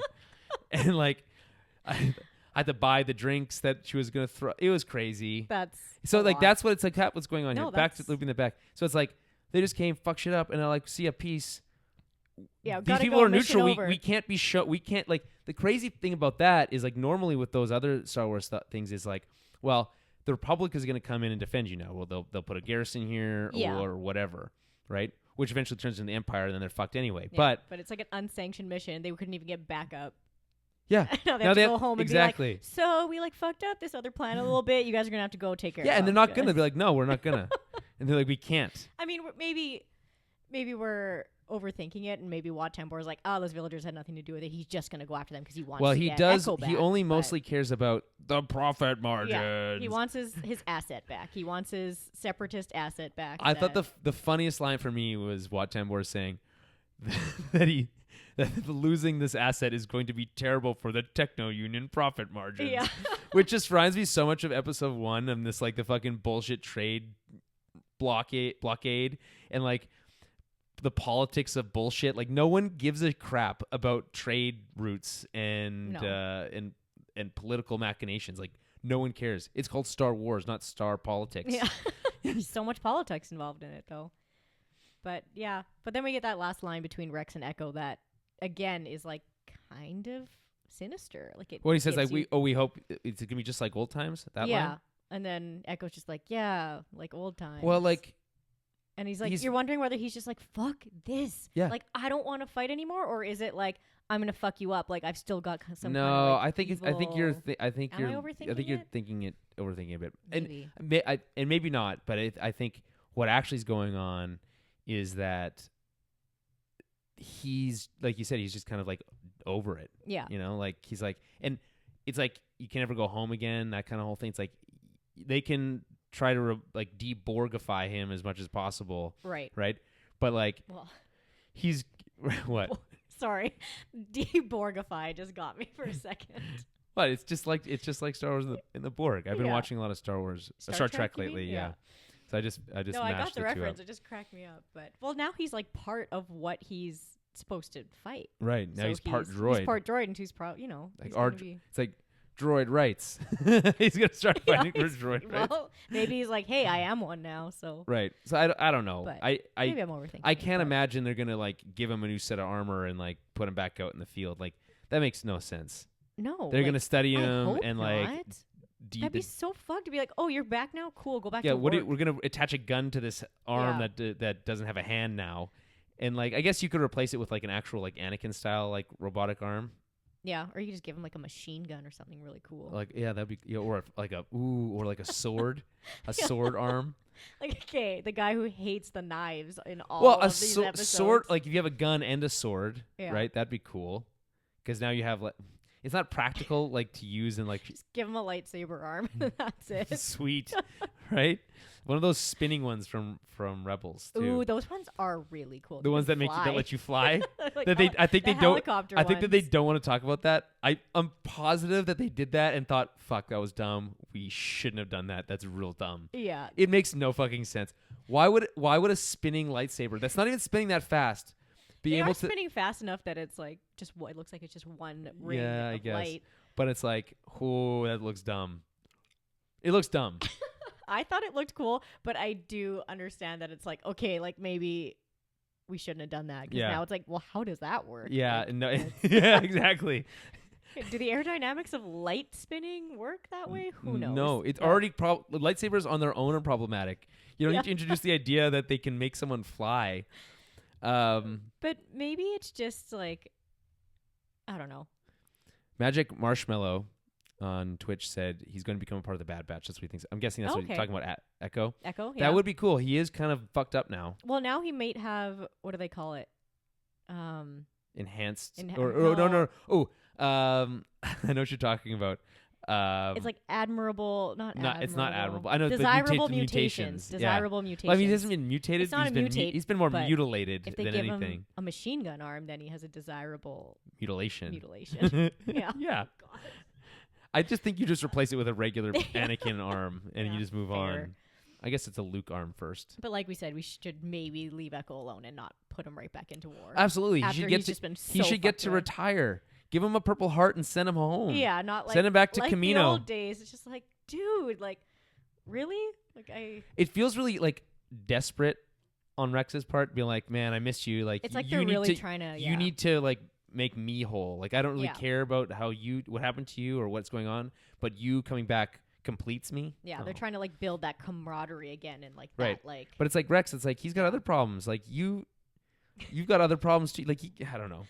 and like I had to buy the drinks that she was gonna throw. It was crazy. That's that's what it's like. What's going on here? Back to looping the back. So it's like they just came, fuck shit up, and I like see a piece. Yeah, these people are neutral. We can't be we can't like the crazy thing about that is like normally with those other Star Wars things is like, well, the Republic is going to come in and defend you now. Well, they'll put a garrison here or whatever, right? Which eventually turns into the Empire, and then they're fucked anyway. Yeah, but it's like an unsanctioned mission. They couldn't even get backup. Yeah. now they have to go home and be like, so we like fucked up this other planet a little bit. You guys are going to have to go take care of it. Yeah, and they're not going to be like, no, we're not going to. And they're like, we can't. I mean, maybe we're overthinking it, and maybe Wat Tambor is like, oh, those villagers had nothing to do with it. He's just going to go after them because he wants to get Echo back. He only mostly cares about the profit margins. Yeah, he wants his asset back. He wants his separatist asset back. I thought the funniest line for me was Wat Tambor saying that losing this asset is going to be terrible for the Techno Union profit margins. Yeah. Which just reminds me so much of episode 1 and this like the fucking bullshit trade blockade and like the politics of bullshit. Like no one gives a crap about trade routes and political machinations. Like no one cares. It's called Star Wars, not Star Politics. Yeah. There's so much politics involved in it though. But yeah, but then we get that last line between Rex and Echo that again is like kind of sinister. Like it. What he says, like we hope it's gonna be just like old times. That line? And then Echo's just like, yeah, like old times. Well, like. And he's like, you're wondering whether he's just like, fuck this. Yeah. Like, I don't want to fight anymore, or is it like I'm gonna fuck you up? Like I've still got some. No, kind of, like, I think evil... I think you're overthinking overthinking a bit. Maybe. And maybe not, but I think what actually is going on is that he's like you said, he's just kind of like over it. Yeah. You know, like he's like, and it's like you can never go home again. That kind of whole thing. It's like they can try to like de-Borgify him as much as possible. Right. But like, he's what? Sorry, de-Borgify just got me for a second. What? It's just like Star Wars in the Borg. I've been watching a lot of Star Trek lately. Yeah. So I just no, I got the reference. It just cracked me up. But now he's like part of what he's supposed to fight. Right now he's part droid. He's part droid, and he's like it's like droid rights. He's gonna start fighting for droid rights. Well, maybe he's like, hey, I am one now. So right. So I don't know. But maybe I'm overthinking. I can't imagine they're gonna like give him a new set of armor and like put him back out in the field. Like that makes no sense. No, they're gonna study him and like. That'd be so fucked to be like, oh, you're back now? Cool, go back to work. We're going to attach a gun to this arm that doesn't have a hand now. And, like, I guess you could replace it with, like, an actual, like, Anakin-style, like, robotic arm. Yeah, or you could just give him, like, a machine gun or something really cool. Like, yeah, that'd be, or like a sword, a sword arm. Like, okay, the guy who hates the knives in all of these episodes. Sword, like, if you have a gun and a sword, right, that'd be cool. Because now you have, like... It's not practical, like, to use and, like... Just give him a lightsaber arm, and that's it. Sweet. Right? One of those spinning ones from Rebels, too. Ooh, those ones are really cool. The ones that let you fly? Like I think they don't want to talk about that. I'm positive that they did that and thought, fuck, that was dumb. We shouldn't have done that. That's real dumb. Yeah. It makes no fucking sense. Why would a spinning lightsaber, that's not even spinning that fast... They are spinning fast enough that it's like just it looks like it's just one ring of light. But it's like, oh, that looks dumb. It looks dumb. I thought it looked cool, but I do understand that it's like, okay, like maybe we shouldn't have done that. Because now it's like, well, how does that work? Yeah, like, no, yeah, exactly. Do the aerodynamics of light spinning work that way? Who knows? No, it's already lightsabers on their own are problematic. You don't need to introduce the idea that they can make someone fly. But maybe it's just like, I don't know. Magic Marshmallow on Twitch said he's going to become a part of the Bad Batch. That's what he thinks. I'm guessing that's what he's talking about. Echo. Echo. Yeah. That would be cool. He is kind of fucked up now. Well, now he might have. What do they call it? Enhanced. No. Oh, I know what you're talking about. It's like admirable, not admirable. It's not admirable. I know desirable the mutations. Desirable mutations. Well, I mean, he hasn't been mutated. It's not a mutate, he's been more but mutilated if they than give anything. him a machine gun arm, then he has a desirable mutilation. Yeah. Yeah. God. I just think you just replace it with a regular Anakin arm, and Yeah, you just move fair. on. I guess it's a Luke arm first. But like we said, we should maybe leave Echo alone and not put him right back into war. Absolutely. After he he's just been he so should get fucked to with. retire. Give him a Purple Heart and send him home. Yeah, not like send him back to like Camino. the old days. It's just like, dude, like, really? Like It feels really like desperate on Rex's part, being like, man, I miss you. Like, it's like you they're need really to, trying to. You need to like make me whole. Like, I don't really Yeah. care about what happened to you or what's going on, but you coming back completes me. Yeah, they're trying to like build that camaraderie again and like Right. that like. But it's like Rex. It's like he's got other problems. Like you've got other problems too. Like I don't know.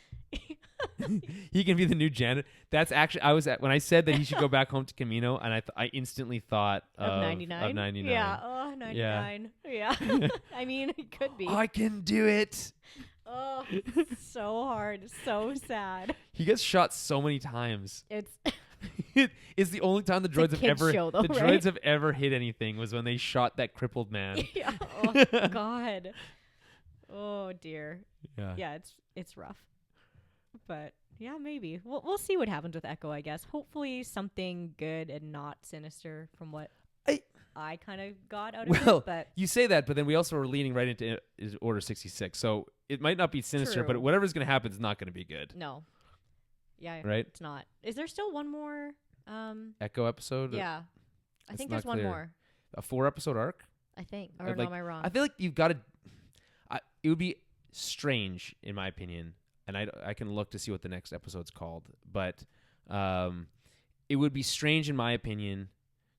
He can be the new janitor. That's actually when I said that he should go back home to Camino, and I instantly thought of 99. Of 99. Yeah. Oh, 99. Yeah. I mean, it could be. I can do it. Oh, so hard. So sad. He gets shot so many times. It's It's the only time the droids have kid's ever show, though, the right? droids have ever hit anything was when they shot that crippled man. yeah. Oh God. Oh dear. Yeah. Yeah, it's rough. But yeah, maybe we'll see what happens with Echo. I guess hopefully something good and not sinister from what I kind of got out of it. But you say that, but then we also are leaning right into Order 66. So it might not be sinister, but whatever's going to happen is not going to be good. No. Yeah. Right. It's not. Is there still one more? Echo episode. Yeah. I think not there's one clear. more. A 4-episode arc. I think. Or am I wrong? I feel like you've got to. It would be strange, in my opinion, and I can look to see what the next episode's called, but it would be strange, in my opinion,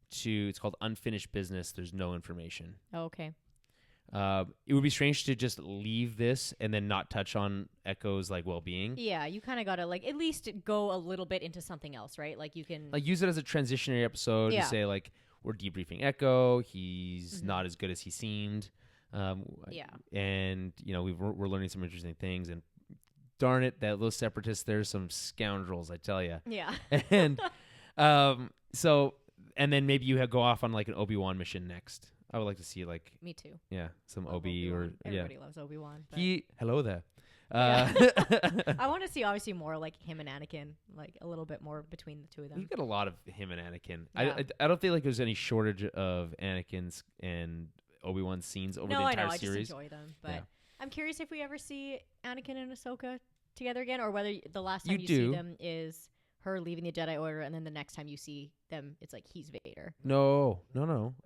it's called Unfinished Business. There's no information. Oh, okay. It would be strange to just leave this and then not touch on Echo's like well-being. Yeah, you kind of gotta like at least go a little bit into something else, right? Like you can like use it as a transitionary episode to say like we're debriefing Echo. He's not as good as he seemed. And you know we're learning some interesting things. And darn it, those separatists, there's some scoundrels, I tell you. Yeah. And so and then maybe you go off on like an Obi-Wan mission next. I would like to see like me too. Yeah, some Obi Obi-Wan. or Everybody loves Obi-Wan. Hello there. I want to see obviously more like him and Anakin, like a little bit more between the two of them. We've got a lot of him and Anakin. Yeah. I don't feel like there's any shortage of Anakin's and Obi-Wan scenes over the entire I know. series. I just enjoy them, but I'm curious if we ever see Anakin and Ahsoka together again, or whether the last time you see them is her leaving the Jedi Order, and then the next time you see them, it's like he's Vader. No.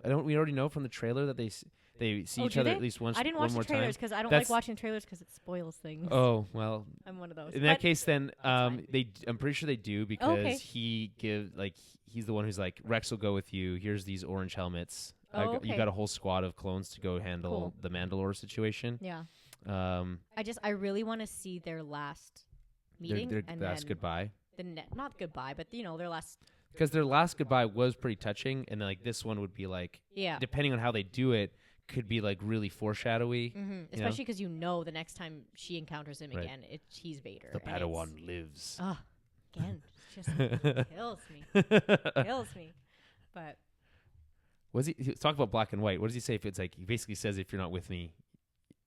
I don't. We already know from the trailer that they see each other at least once. I didn't watch the trailers because I don't like watching trailers because it spoils things. Oh well, I'm one of those. In that case, then I'm pretty sure they do because he's the one who's like, Rex will go with you. Here's these orange helmets. You got a whole squad of clones to go handle the Mandalore situation. Yeah. I really want to see their last meeting their and last goodbye. Not goodbye, but their last. Because their last goodbye was pretty touching, and then like this one would be like, depending on how they do it, could be like really foreshadowy. Mm-hmm. Especially because the next time she encounters him again, he's Vader. The Padawan lives. Oh, again, it just kills me. But he talk about black and white? What does he say? If it's like he basically says, if you're not with me,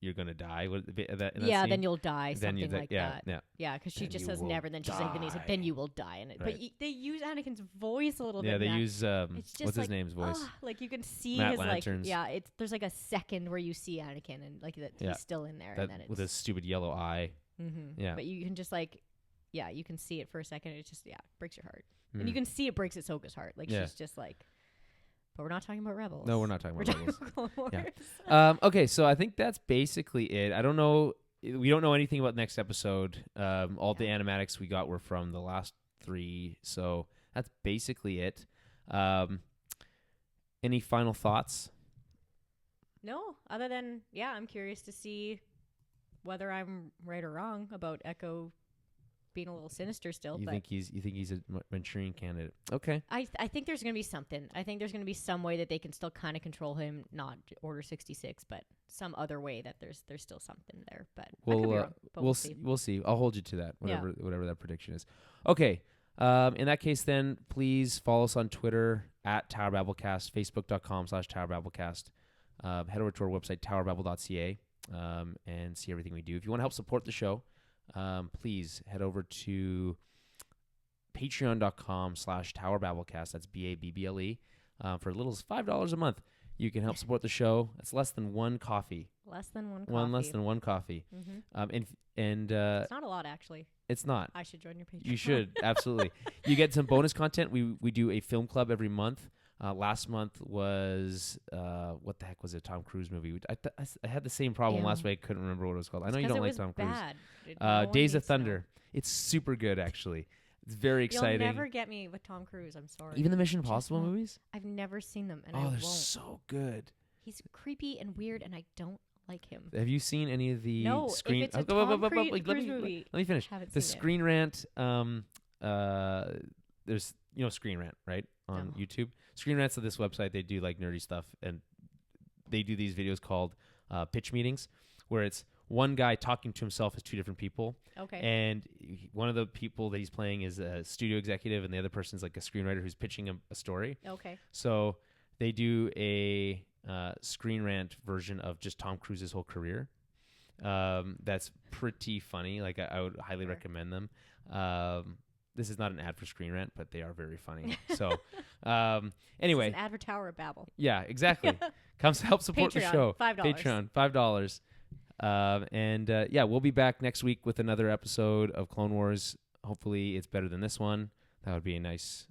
you're gonna die. Then you'll die. Something like that. Yeah. Because she just says never. Then she's like, then you will die. But they use Anakin's voice a little bit. Yeah, they use what's his name's voice? Like you can see Matt his Lanterns. there's like a second where you see Anakin and like that he's still in there, and then it's with his stupid yellow eye. Mm-hmm. Yeah, but you can just you can see it for a second. It just breaks your heart, and you can see it breaks Ahsoka's heart. Like she's just like. But we're not talking about Rebels. No, we're not talking about Rebels. Clone Wars. Yeah. Okay, so I think that's basically it. I don't know. We don't know anything about next episode. All the animatics we got were from the last 3, so that's basically it. Any final thoughts? No, other than I'm curious to see whether I'm right or wrong about Echo being a little sinister still. You think he's a Manchurian candidate? Okay. I think there's going to be something. I think there's going to be some way that they can still kind of control him, not Order 66, but some other way that there's still something there. But I could be wrong, but we'll see. We'll see. I'll hold you to that. Whatever that prediction is. Okay. In that case, then please follow us on Twitter at Tower Babblecast, Facebook.com/TowerBabblecast. Head over to our website, towerbabble.ca, and see everything we do. If you want to help support the show, please head over to patreon.com/TowerBabblecast. That's BABBLE. For as little as $5 a month, you can help support the show. It's less than one coffee. Less than one coffee. Less than one coffee. Mm-hmm. It's not a lot, actually. It's not. I should join your Patreon. You should, absolutely. You get some bonus content. We do a film club every month. Last month was, what the heck was it? Tom Cruise movie. I had the same problem last week. I couldn't remember what it was called. I know you don't like Tom Cruise. Days of Thunder. It's super good, actually. It's very exciting. You'll never get me with Tom Cruise. I'm sorry. Even the Mission Impossible movies? I've never seen them, and I won't. They're so good. He's creepy and weird, and I don't like him. Have you seen any of the Screen? If it's a Tom Cruise movie, let me finish. The Screen Rant. There's Screen Rant, right, on YouTube. Screen Rant's at this website. They do like nerdy stuff, and they do these videos called pitch meetings, where it's one guy talking to himself as two different people. Okay. And one of the people that he's playing is a studio executive, and the other person's like a screenwriter who's pitching a story. Okay. So they do a Screen Rant version of just Tom Cruise's whole career. That's pretty funny. Like I would highly recommend them. This is not an ad for Screen Rant, but they are very funny. So anyway. It's an ad for Tower of Babel. Yeah, exactly. Come help support the show. $5. Patreon, $5. We'll be back next week with another episode of Clone Wars. Hopefully it's better than this one. That would be a nice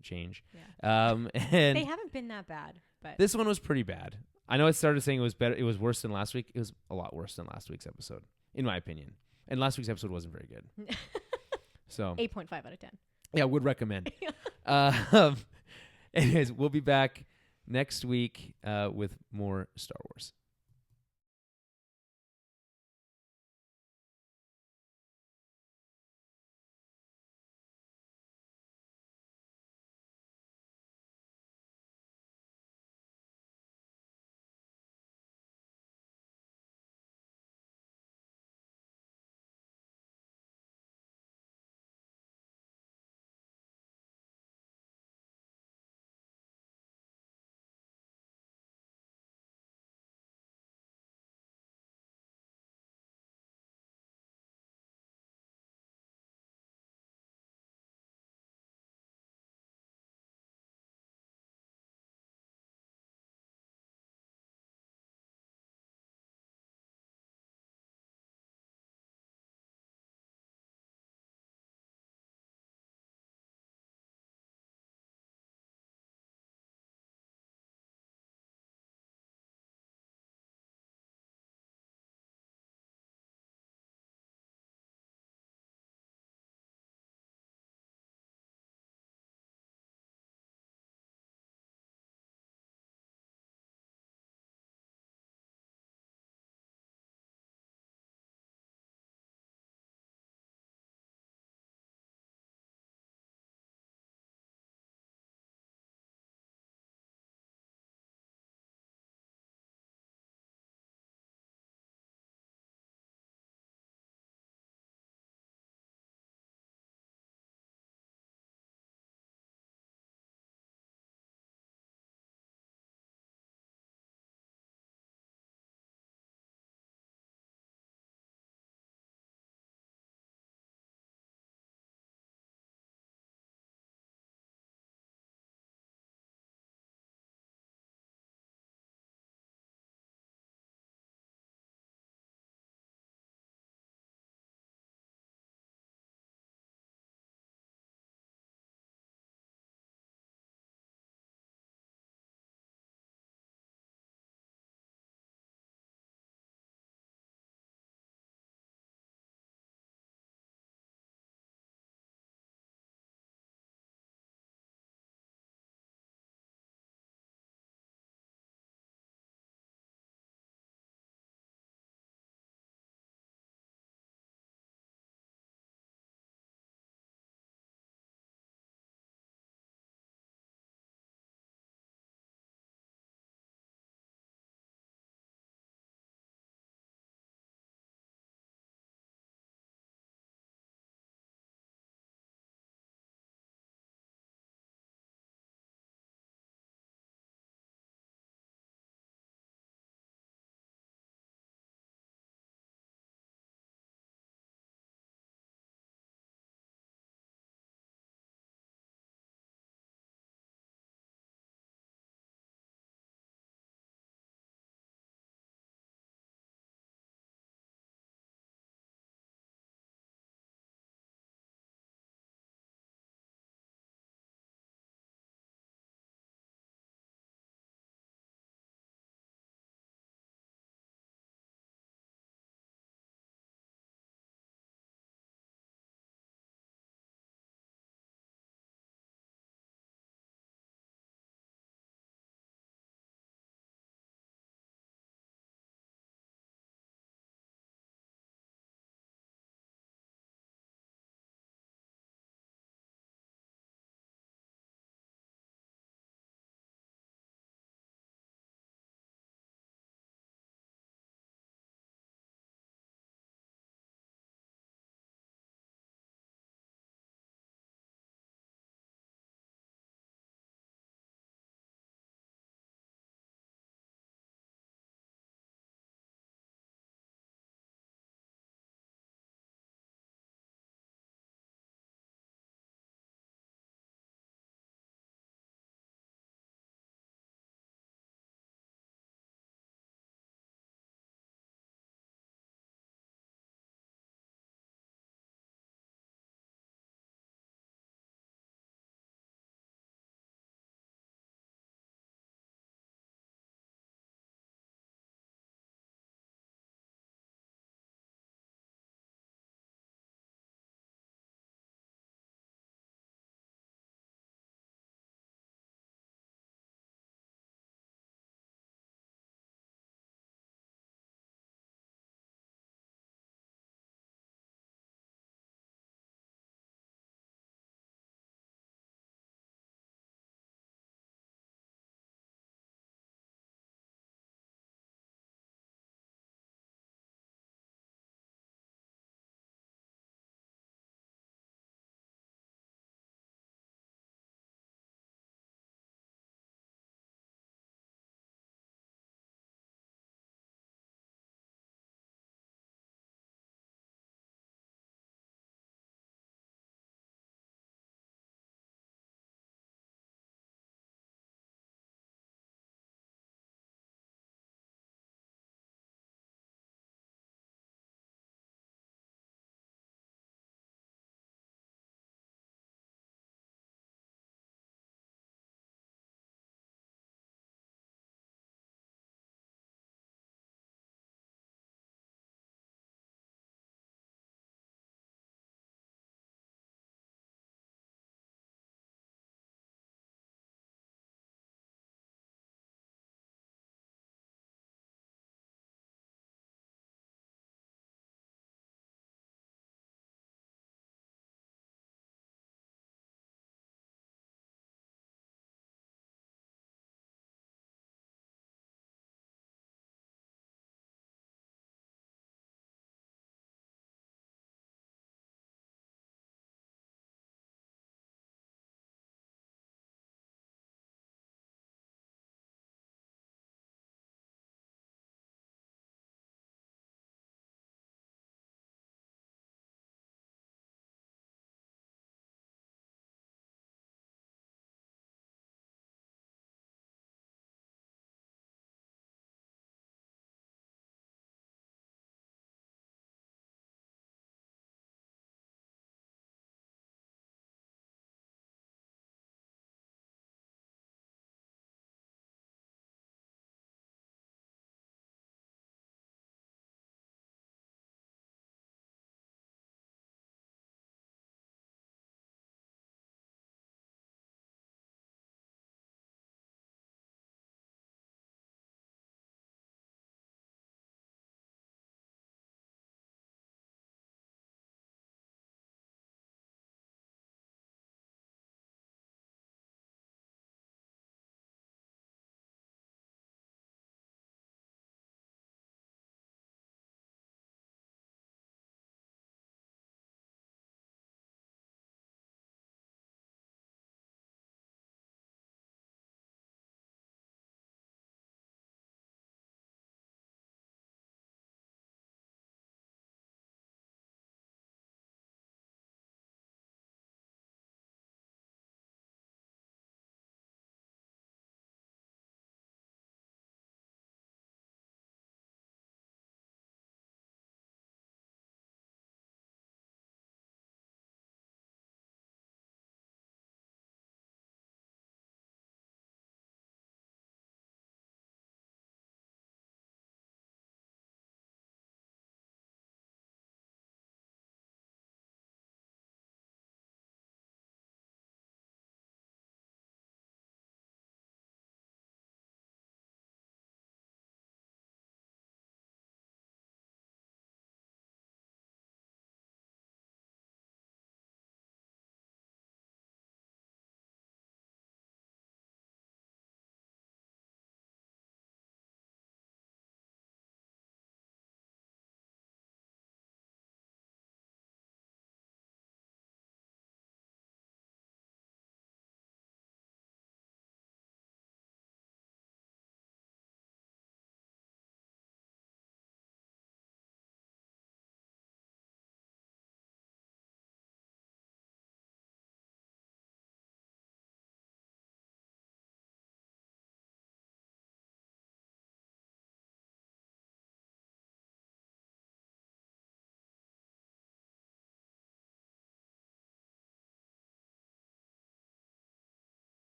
change. Yeah. And they haven't been that bad, but this one was pretty bad. I know I started saying it was better. It was worse than last week. It was a lot worse than last week's episode, in my opinion. And last week's episode wasn't very good. So 8.5 out of 10. Yeah, would recommend. Anyways, we'll be back next week with more Star Wars.